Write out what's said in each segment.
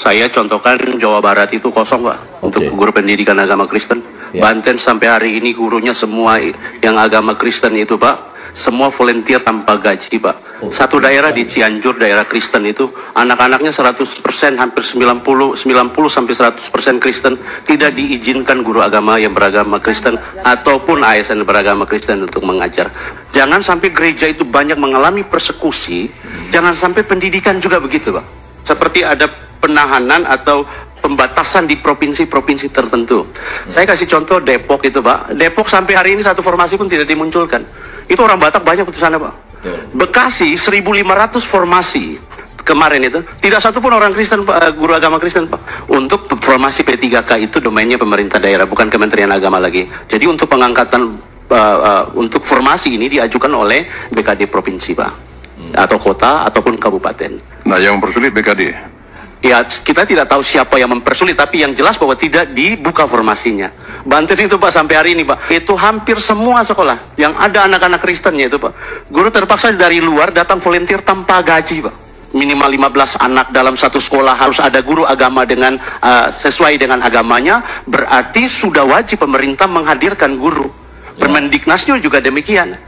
Saya contohkan Jawa Barat itu kosong, Pak, untuk guru pendidikan agama Kristen. Banten sampai hari ini gurunya semua yang agama Kristen itu, Pak, semua volunteer tanpa gaji, Pak. Satu daerah di Cianjur, daerah Kristen itu, anak-anaknya 100%, hampir 90 sampai 100% Kristen, tidak diizinkan guru agama yang beragama Kristen ataupun ASN beragama Kristen untuk mengajar. Jangan sampai gereja itu banyak mengalami persekusi, jangan sampai pendidikan juga begitu, Pak. Seperti ada penahanan atau pembatasan di provinsi-provinsi tertentu. Saya kasih contoh Depok itu, Pak. Depok sampai hari ini satu formasi pun tidak dimunculkan. Itu orang Batak banyak di sana, Pak. Bekasi 1.500 formasi kemarin itu, tidak satu pun orang Kristen, Pak, guru agama Kristen, Pak. Untuk formasi P3K itu domainnya pemerintah daerah, bukan Kementerian Agama lagi. Jadi untuk pengangkatan untuk formasi ini diajukan oleh BKD provinsi, Pak, atau kota ataupun kabupaten. Nah, yang mempersulit BKD. Ya, kita tidak tahu siapa yang mempersulit, tapi yang jelas bahwa tidak dibuka formasinya. Banten itu, Pak, sampai hari ini, Pak, itu hampir semua sekolah yang ada anak-anak Kristennya itu, Pak, guru terpaksa dari luar datang volunteer tanpa gaji, Pak. Minimal 15 anak dalam satu sekolah harus ada guru agama dengan sesuai dengan agamanya, berarti sudah wajib pemerintah menghadirkan guru. Permendiknasnya juga demikian,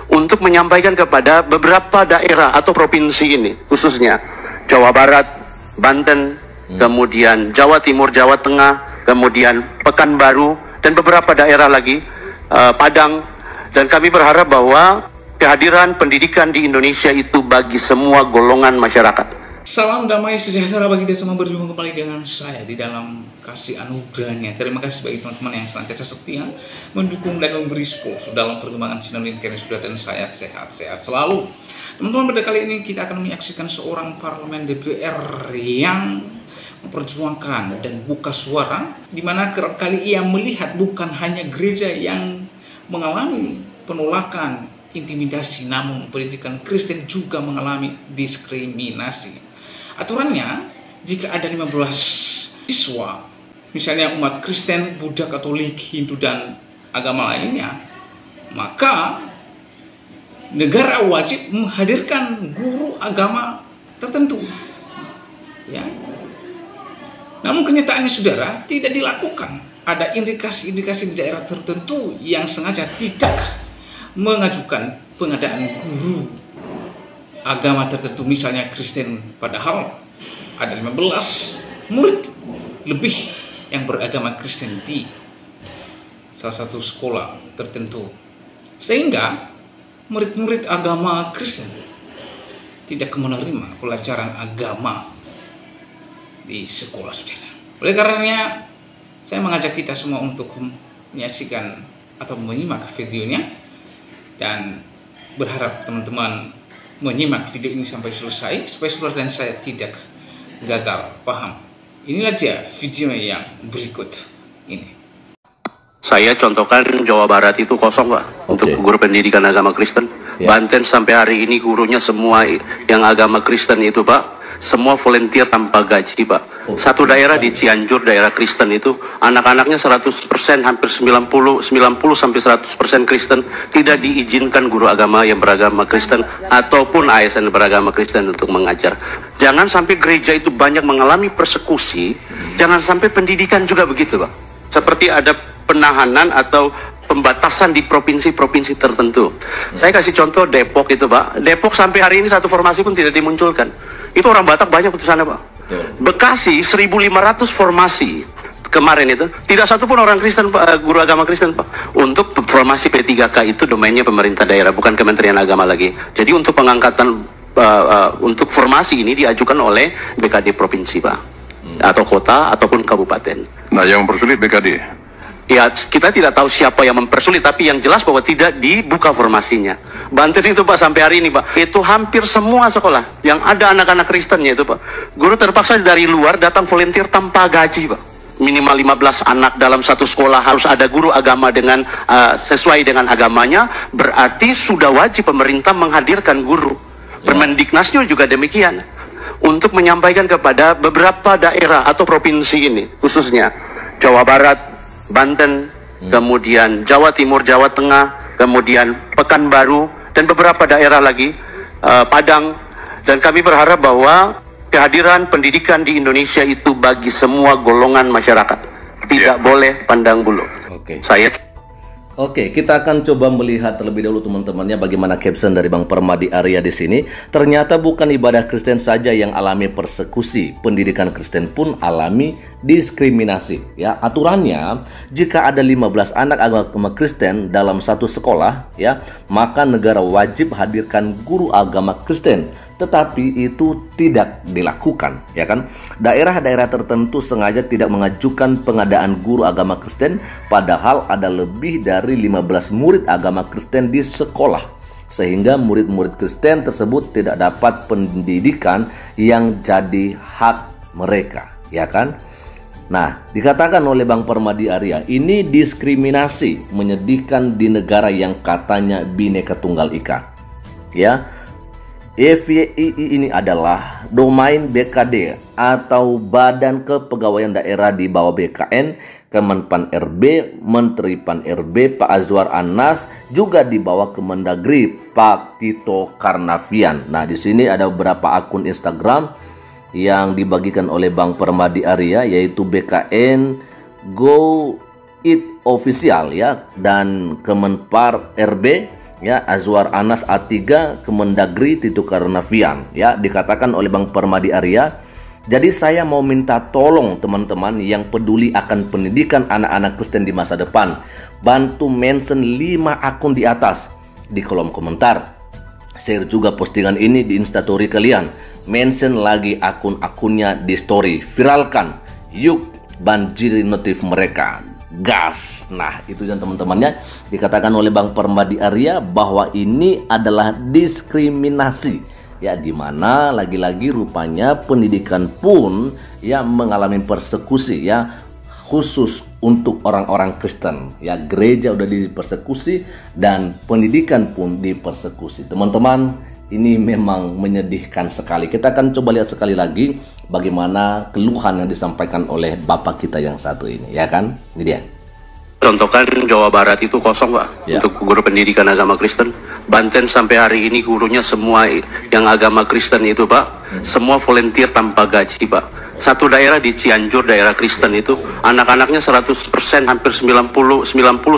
untuk menyampaikan kepada beberapa daerah atau provinsi ini, khususnya Jawa Barat, Banten, kemudian Jawa Timur, Jawa Tengah, kemudian Pekanbaru, dan beberapa daerah lagi, Padang. Dan kami berharap bahwa kehadiran pendidikan di Indonesia itu bagi semua golongan masyarakat. Salam damai sejahtera bagi kita semua, berjumpa kembali dengan saya di dalam kasih anugerahnya. Terima kasih bagi teman-teman yang senantiasa setia mendukung dan memberi support dalam perkembangan channel ini, karena sudah dan saya sehat-sehat selalu. Teman-teman, pada kali ini kita akan menyaksikan seorang parlemen DPR yang memperjuangkan dan buka suara, di mana kerap kali ia melihat bukan hanya gereja yang mengalami penolakan, intimidasi, namun pendidikan Kristen juga mengalami diskriminasi. Aturannya, jika ada 15 siswa, misalnya umat Kristen, Buddha, Katolik, Hindu, dan agama lainnya, maka negara wajib menghadirkan guru agama tertentu. Ya. Namun kenyataannya, saudara, tidak dilakukan. Ada indikasi-indikasi di daerah tertentu yang sengaja tidak mengajukan pengadaan guru agama tertentu, misalnya Kristen, padahal ada 15 murid lebih yang beragama Kristen di salah satu sekolah tertentu, sehingga murid-murid agama Kristen tidak menerima pelajaran agama di sekolah, saudara. Oleh karenanya, saya mengajak kita semua untuk menyaksikan atau menyimak videonya, dan berharap teman-teman menyimak video ini sampai selesai, supaya saudara dan saya tidak gagal paham. Inilah dia video yang berikut ini. Saya contohkan Jawa Barat itu kosong, Pak, untuk guru pendidikan agama Kristen. Banten sampai hari ini gurunya semua yang agama Kristen itu, Pak, semua volunteer tanpa gaji, Pak. Satu daerah di Cianjur, daerah Kristen itu, anak-anaknya 100%, hampir 90 sampai 100% Kristen, tidak diizinkan guru agama yang beragama Kristen ataupun ASN beragama Kristen untuk mengajar. Jangan sampai gereja itu banyak mengalami persekusi, jangan sampai pendidikan juga begitu, Pak. Seperti ada penahanan atau pembatasan di provinsi-provinsi tertentu. Saya kasih contoh Depok itu, Pak. Depok sampai hari ini satu formasi pun tidak dimunculkan. Itu orang Batak banyak di sana, Pak. Bekasi 1.500 formasi kemarin itu, tidak satu pun orang Kristen, Pak, guru agama Kristen, Pak. Untuk formasi P3K itu domainnya pemerintah daerah, bukan Kementerian Agama lagi. Jadi untuk pengangkatan untuk formasi ini diajukan oleh BKD provinsi, Pak, atau kota ataupun kabupaten. Nah, yang mempersulit BKD. Ya, kita tidak tahu siapa yang mempersulit, tapi yang jelas bahwa tidak dibuka formasinya. Banten itu, Pak, sampai hari ini, Pak, itu hampir semua sekolah yang ada anak-anak Kristennya itu, Pak, guru terpaksa dari luar datang volunteer tanpa gaji, Pak. Minimal 15 anak dalam satu sekolah harus ada guru agama dengan sesuai dengan agamanya, berarti sudah wajib pemerintah menghadirkan guru. Permendiknasnya juga demikian, untuk menyampaikan kepada beberapa daerah atau provinsi ini, khususnya Jawa Barat, Banten, kemudian Jawa Timur, Jawa Tengah, kemudian Pekanbaru, dan beberapa daerah lagi, Padang. Dan kami berharap bahwa kehadiran pendidikan di Indonesia itu bagi semua golongan masyarakat. Tidak boleh pandang bulu. Oke, kita akan coba melihat terlebih dahulu teman-temannya bagaimana caption dari Bang Permadi Arya di sini. Ternyata bukan ibadah Kristen saja yang alami persekusi, pendidikan Kristen pun alami diskriminasi. Ya, aturannya jika ada 15 anak agama Kristen dalam satu sekolah, ya, maka negara wajib hadirkan guru agama Kristen. Tetapi itu tidak dilakukan, ya kan? Daerah-daerah tertentu sengaja tidak mengajukan pengadaan guru agama Kristen, padahal ada lebih dari 15 murid agama Kristen di sekolah, sehingga murid-murid Kristen tersebut tidak dapat pendidikan yang jadi hak mereka, ya kan? Nah, dikatakan oleh Bang Permadi Arya, ini diskriminasi menyedihkan di negara yang katanya Bhinneka Tunggal Ika, ya. FYI ini adalah domain BKD atau Badan Kepegawaian Daerah di bawah BKN, Kemenpan RB, Menteri Pan RB Pak Azwar Anas, juga di bawah Kemendagri Pak Tito Karnavian. Nah, di sini ada beberapa akun Instagram yang dibagikan oleh Bang Permadi Arya, yaitu BKN Go It Official, ya, dan Kemenpar RB, ya, Azwar Anas A3, Kemendagri Tito Karnavian. Ya, dikatakan oleh Bang Permadi Arya, jadi saya mau minta tolong teman-teman yang peduli akan pendidikan anak-anak Kristen di masa depan, bantu mention 5 akun di atas di kolom komentar. Share juga postingan ini di instastory kalian, mention lagi akun-akunnya di story, viralkan, yuk banjiri notif mereka. Gas. Nah, itu yang teman-temannya dikatakan oleh Bang Permadi Arya bahwa ini adalah diskriminasi, ya, dimana lagi-lagi rupanya pendidikan pun ya mengalami persekusi, ya, khusus untuk orang-orang Kristen, ya. Gereja udah dipersekusi dan pendidikan pun dipersekusi. Teman-teman, ini memang menyedihkan sekali. Kita akan coba lihat sekali lagi bagaimana keluhan yang disampaikan oleh Bapak kita yang satu ini, ya kan? Ini dia. Contohkan Jawa Barat itu kosong, Pak, ya, untuk guru pendidikan agama Kristen. Banten sampai hari ini gurunya semua yang agama Kristen itu, Pak, semua volunteer tanpa gaji, Pak. Satu daerah di Cianjur, daerah Kristen itu, anak-anaknya 100%, hampir 90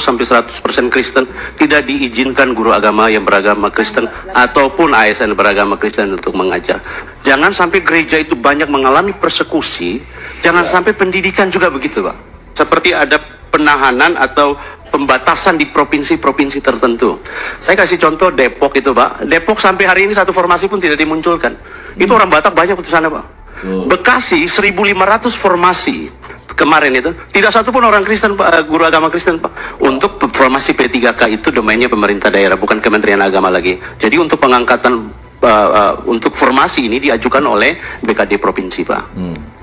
sampai 100% Kristen, tidak diizinkan guru agama yang beragama Kristen ataupun ASN beragama Kristen untuk mengajar. Jangan sampai gereja itu banyak mengalami persekusi, jangan sampai pendidikan juga begitu, Pak. Seperti ada penahanan atau pembatasan di provinsi-provinsi tertentu. Saya kasih contoh Depok itu, Pak. Depok sampai hari ini satu formasi pun tidak dimunculkan. Itu orang Batak banyak di sana, Pak. Bekasi 1.500 formasi kemarin itu, tidak satu pun orang Kristen, Pak, guru agama Kristen, Pak. Untuk formasi P3K itu domainnya pemerintah daerah, bukan Kementerian Agama lagi. Jadi untuk pengangkatan untuk formasi ini diajukan oleh BKD provinsi, Pak,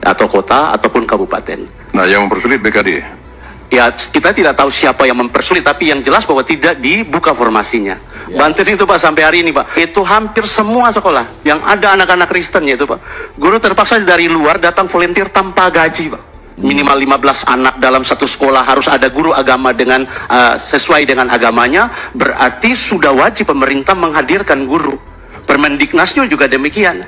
atau kota ataupun kabupaten. Nah, yang mempersulit BKD. Ya, kita tidak tahu siapa yang mempersulit, tapi yang jelas bahwa tidak dibuka formasinya. Ya. Banten itu, Pak, sampai hari ini, Pak, itu hampir semua sekolah yang ada anak-anak Kristennya itu, Pak, guru terpaksa dari luar datang volunteer tanpa gaji, Pak. Minimal 15 anak dalam satu sekolah harus ada guru agama dengan sesuai dengan agamanya, berarti sudah wajib pemerintah menghadirkan guru. Permendiknasnya juga demikian,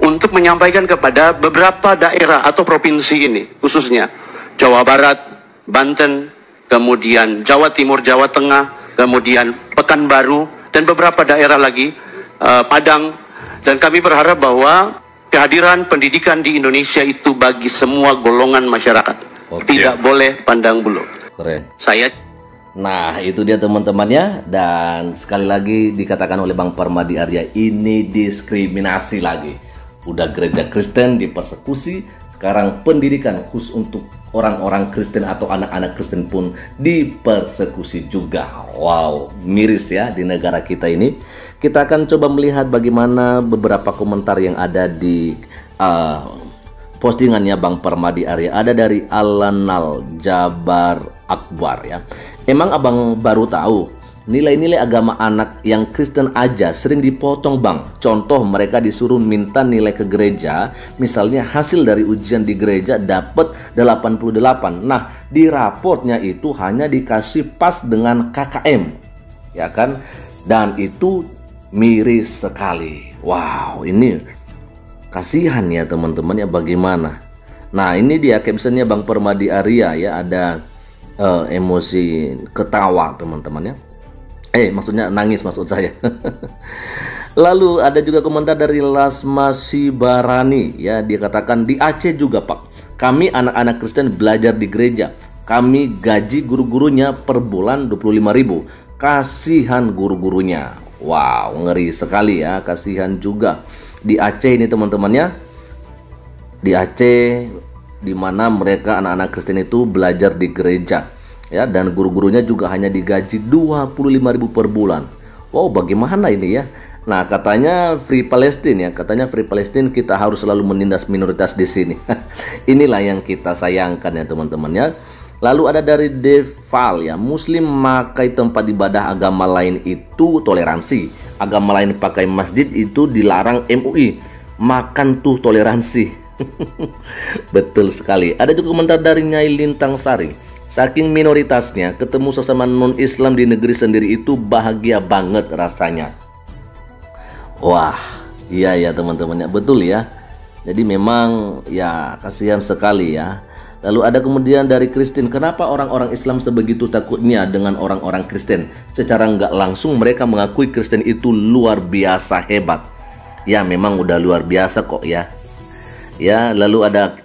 untuk menyampaikan kepada beberapa daerah atau provinsi ini, khususnya Jawa Barat, Banten, kemudian Jawa Timur, Jawa Tengah, kemudian Pekanbaru, dan beberapa daerah lagi, Padang. Dan kami berharap bahwa kehadiran pendidikan di Indonesia itu bagi semua golongan masyarakat. Tidak boleh pandang bulu. Keren. Nah, itu dia teman-temannya. Dan sekali lagi dikatakan oleh Bang Permadi Arya, ini diskriminasi lagi. Udah gereja Kristen dipersekusi, sekarang pendidikan khusus untuk orang-orang Kristen atau anak-anak Kristen pun dipersekusi juga. Wow, miris ya di negara kita ini. Kita akan coba melihat bagaimana beberapa komentar yang ada di postingannya Bang Permadi Arya. Ada dari Alanal Jabar Akbar, ya. Emang abang baru tahu nilai-nilai agama anak yang Kristen aja sering dipotong, Bang. Contoh, mereka disuruh minta nilai ke gereja, misalnya hasil dari ujian di gereja dapat 88. Nah, di raportnya itu hanya dikasih pas dengan KKM, ya kan? Dan itu miris sekali. Wow, ini Kasihan ya teman-teman ya, bagaimana. Nah ini dia captionnya Bang Permadi Arya ya, ada emosi ketawa teman-teman ya. Maksudnya nangis maksud saya. Lalu ada juga komentar dari Lasma Sibarani ya, dia katakan di Aceh juga Pak, kami anak-anak Kristen belajar di gereja, kami gaji guru-gurunya per bulan 25.000. Kasihan guru-gurunya. Wow, ngeri sekali ya, kasihan juga di Aceh ini teman-teman ya. Di Aceh, di mana mereka anak-anak Kristen itu belajar di gereja ya, dan guru-gurunya juga hanya digaji 25.000 per bulan. Wow, bagaimana ini ya? Nah, katanya Free Palestine ya, katanya Free Palestine kita harus selalu menindas minoritas di sini. Inilah yang kita sayangkan ya teman-teman ya. Lalu ada dari Deval ya, Muslim memakai tempat ibadah agama lain itu toleransi, agama lain pakai masjid itu dilarang MUI. Makan tuh toleransi. Betul sekali. Ada juga komentar dari Nyai Lintang Sari. Saking minoritasnya, ketemu sesama non-Islam di negeri sendiri itu bahagia banget rasanya. Wah, iya ya teman-teman ya, betul ya. Jadi memang ya kasihan sekali ya. Lalu ada kemudian dari Kristen, kenapa orang-orang Islam sebegitu takutnya dengan orang-orang Kristen? Secara nggak langsung mereka mengakui Kristen itu luar biasa hebat. Ya memang udah luar biasa kok ya. Ya, lalu ada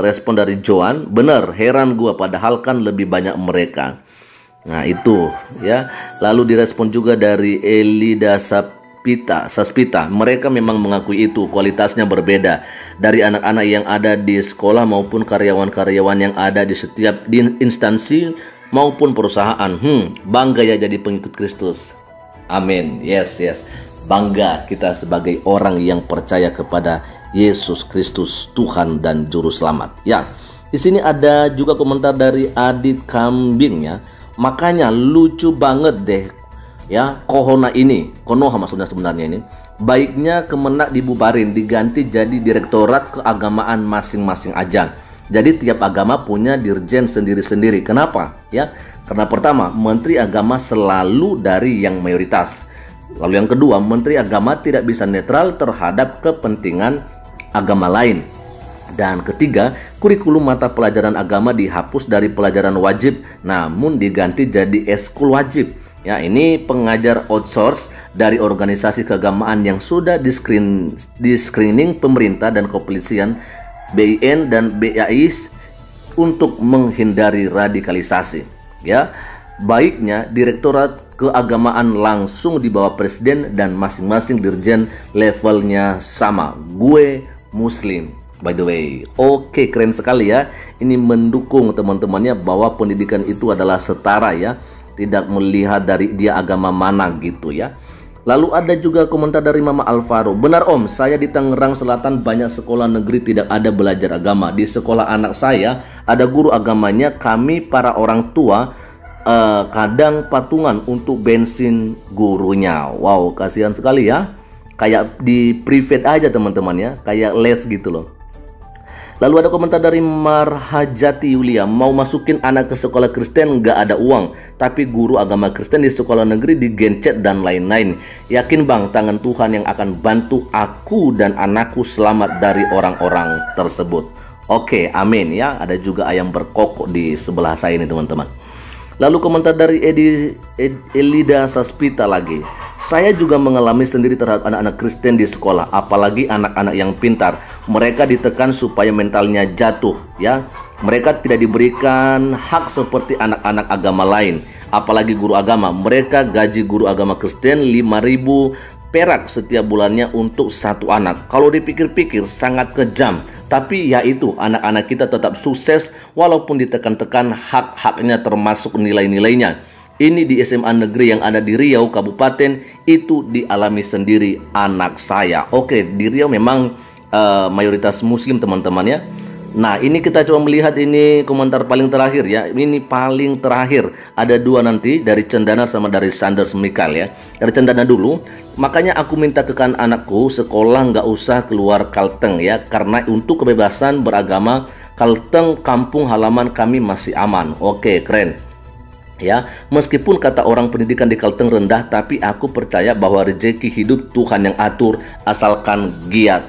respon dari Joan, bener, heran gua padahal kan lebih banyak mereka. Nah itu ya. Lalu direspon juga dari Elida Saspita, mereka memang mengakui itu, kualitasnya berbeda dari anak-anak yang ada di sekolah maupun karyawan-karyawan yang ada di setiap instansi maupun perusahaan. Bangga ya jadi pengikut Kristus. Amin. Yes. Bangga kita sebagai orang yang percaya kepada Yesus Kristus Tuhan dan Juru Selamat. Ya, di sini ada juga komentar dari Adit Kambing ya. Makanya lucu banget deh ya, Konoha maksudnya sebenarnya ini. Baiknya Kemenak dibubarin, diganti jadi direktorat keagamaan masing-masing aja. Jadi tiap agama punya dirjen sendiri-sendiri. Kenapa? Ya, karena pertama, Menteri Agama selalu dari yang mayoritas. Lalu yang kedua, Menteri Agama tidak bisa netral terhadap kepentingan agama lain. Dan ketiga, kurikulum mata pelajaran agama dihapus dari pelajaran wajib, namun diganti jadi eskul wajib. Ya, ini pengajar outsource dari organisasi keagamaan yang sudah di screening pemerintah dan kepolisian, BIN dan BAI untuk menghindari radikalisasi. Ya, baiknya direktorat keagamaan langsung di bawah presiden dan masing-masing dirjen levelnya sama. Gue Muslim, by the way. Oke, keren sekali ya. Ini mendukung teman-temannya bahwa pendidikan itu adalah setara ya. Tidak melihat dari dia agama mana gitu ya. Lalu ada juga komentar dari Mama Alvaro. Benar Om, saya di Tangerang Selatan banyak sekolah negeri tidak ada belajar agama. Di sekolah anak saya ada guru agamanya. Kami para orang tua kadang patungan untuk bensin gurunya. Wow, kasihan sekali ya. Kayak di private aja teman-teman ya. Kayak les gitu loh. Lalu ada komentar dari Marhajati Yulia, mau masukin anak ke sekolah Kristen nggak ada uang, tapi guru agama Kristen di sekolah negeri digencet dan lain-lain. Yakin bang, tangan Tuhan yang akan bantu aku dan anakku selamat dari orang-orang tersebut. Oke, amin ya. Ada juga ayam berkokok di sebelah saya ini teman-teman. Lalu komentar dari Elida Saspita lagi. Saya juga mengalami sendiri terhadap anak-anak Kristen di sekolah, apalagi anak-anak yang pintar. Mereka ditekan supaya mentalnya jatuh ya. Mereka tidak diberikan hak seperti anak-anak agama lain, apalagi guru agama. Mereka gaji guru agama Kristen 5.000 perak setiap bulannya untuk satu anak. Kalau dipikir-pikir sangat kejam. Tapi ya itu, anak-anak kita tetap sukses walaupun ditekan-tekan hak-haknya termasuk nilai-nilainya. Ini di SMA negeri yang ada di Riau Kabupaten, itu dialami sendiri anak saya. Oke, di Riau memang mayoritas muslim teman-teman ya. Nah ini kita coba melihat ini komentar paling terakhir ya. Ini paling terakhir, ada dua nanti, dari Cendana sama dari Sanders Mikael ya. Dari Cendana dulu. Makanya aku minta ke kan anakku sekolah nggak usah keluar Kalteng ya, karena untuk kebebasan beragama Kalteng kampung halaman kami masih aman. Oke, keren ya. Meskipun kata orang pendidikan di Kalteng rendah, tapi aku percaya bahwa rezeki hidup Tuhan yang atur asalkan giat.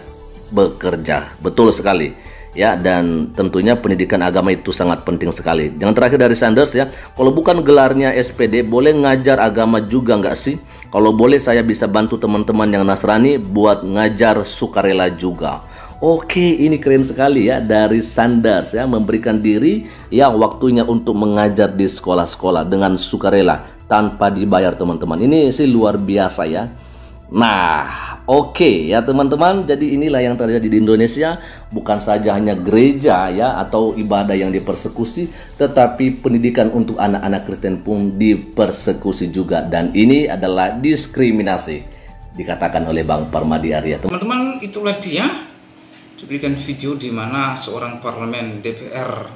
bekerja. Betul sekali. Ya, dan tentunya pendidikan agama itu sangat penting sekali. Yang terakhir dari Sanders ya, kalau bukan gelarnya SPD, boleh ngajar agama juga nggak sih? Kalau boleh saya bisa bantu teman-teman yang Nasrani buat ngajar sukarela juga. Oke, ini keren sekali ya dari Sanders ya, memberikan diri ya waktunya untuk mengajar di sekolah-sekolah dengan sukarela tanpa dibayar teman-teman. Ini sih luar biasa ya. Nah, oke ya teman-teman, jadi inilah yang terjadi di Indonesia. Bukan saja hanya gereja ya atau ibadah yang dipersekusi, tetapi pendidikan untuk anak-anak Kristen pun dipersekusi juga. Dan ini adalah diskriminasi, dikatakan oleh Bang Parmadi Arya. Teman-teman, itulah dia cuplikan video di mana seorang parlemen DPR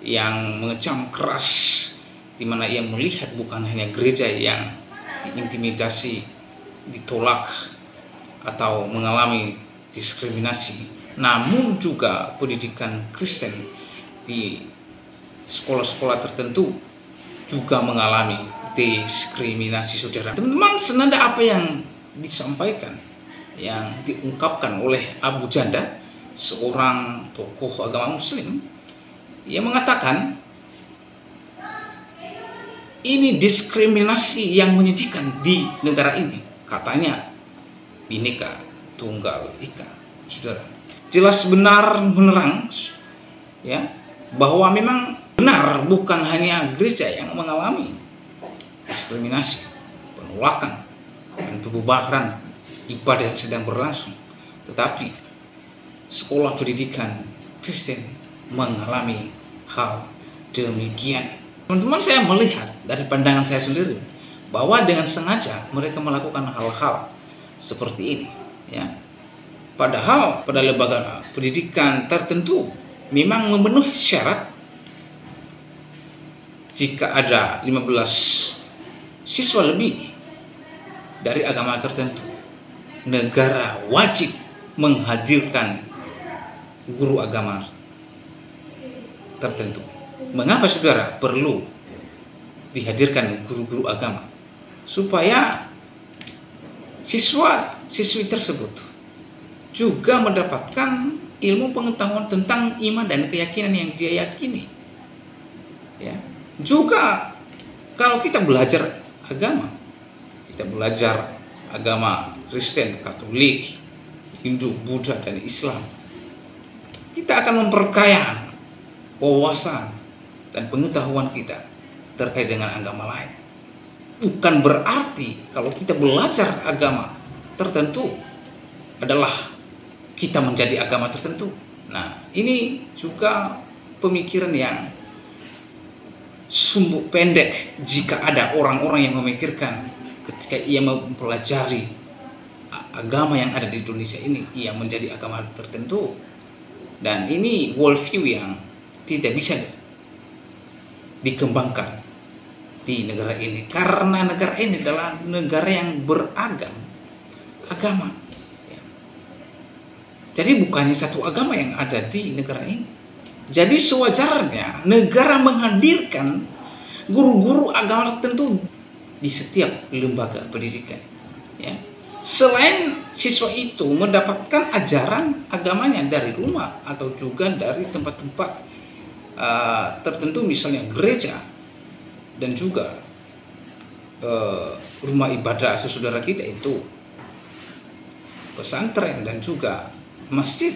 yang mengecam keras, di mana ia melihat bukan hanya gereja yang diintimidasi, ditolak atau mengalami diskriminasi, namun juga pendidikan Kristen di sekolah-sekolah tertentu juga mengalami diskriminasi, saudara. Teman-teman, senada apa yang disampaikan, yang diungkapkan oleh Abu Janda, seorang tokoh agama Muslim. Ia mengatakan ini diskriminasi yang menyedihkan di negara ini. Katanya Bhinneka Tunggal Ika, saudara. Jelas benar menerang ya, bahwa memang benar bukan hanya gereja yang mengalami diskriminasi, penolakan, dan pembubaran ibadah yang sedang berlangsung, tetapi sekolah pendidikan Kristen mengalami hal demikian. Teman-teman, saya melihat dari pandangan saya sendiri bahwa dengan sengaja mereka melakukan hal-hal seperti ini ya. Padahal pada lembaga pendidikan tertentu memang memenuhi syarat jika ada 15 siswa lebih dari agama tertentu, negara wajib menghadirkan guru agama tertentu. Mengapa saudara perlu dihadirkan guru-guru agama? Supaya siswa-siswi tersebut juga mendapatkan ilmu pengetahuan tentang iman dan keyakinan yang dia yakini. Ya. Juga kalau kita belajar agama, kita belajar agama Kristen, Katolik, Hindu, Buddha, dan Islam, kita akan memperkaya wawasan dan pengetahuan kita terkait dengan agama lain. Bukan berarti kalau kita belajar agama tertentu adalah kita menjadi agama tertentu. Nah, ini juga pemikiran yang sumbu pendek jika ada orang-orang yang memikirkan ketika ia mempelajari agama yang ada di Indonesia ini, ia menjadi agama tertentu. Dan ini worldview yang tidak bisa dikembangkan di negara ini, karena negara ini adalah negara yang beragama ya. Jadi bukannya satu agama yang ada di negara ini. Jadi sewajarnya negara menghadirkan guru-guru agama tertentu di setiap lembaga pendidikan ya. Selain siswa itu mendapatkan ajaran agamanya dari rumah atau juga dari tempat-tempat tertentu, misalnya gereja dan juga rumah ibadah saudara kita itu pesantren dan juga masjid.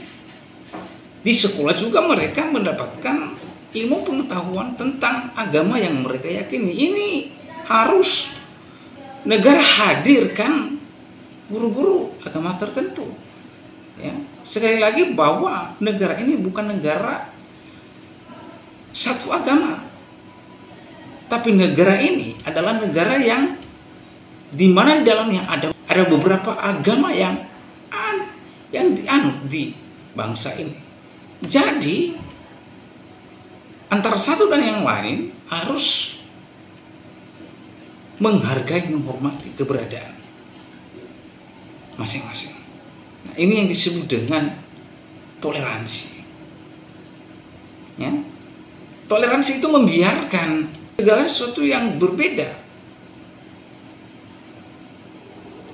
Di sekolah juga mereka mendapatkan ilmu pengetahuan tentang agama yang mereka yakini. Ini harus negara hadirkan guru-guru agama tertentu ya. Sekali lagi bahwa negara ini bukan negara satu agama, tapi negara ini adalah negara yang dimana di dalamnya ada beberapa agama yang dianut di bangsa ini. Jadi antara satu dan yang lain harus menghargai, menghormati keberadaan masing-masing. Nah, ini yang disebut dengan toleransi. Ya. Toleransi itu membiarkan segala sesuatu yang berbeda.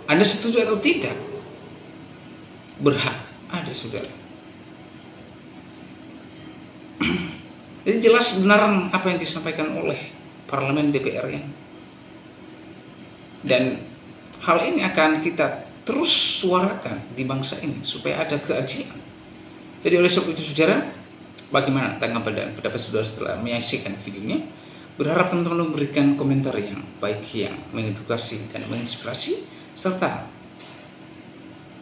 Anda setuju atau tidak? Berhak ada. ada, saudara. Jadi jelas benar apa yang disampaikan oleh parlemen DPR ya. Dan hal ini akan kita terus suarakan di bangsa ini supaya ada keadilan. Jadi oleh sebab itu, saudara, bagaimana tanggapan dan pendapat saudara setelah menyaksikan videonya? Berharap teman-teman memberikan komentar yang baik, yang mengedukasi dan menginspirasi, serta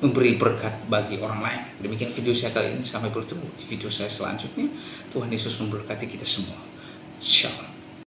memberi berkat bagi orang lain. Demikian video saya kali ini, sampai bertemu di video saya selanjutnya. Tuhan Yesus memberkati kita semua. Shalom.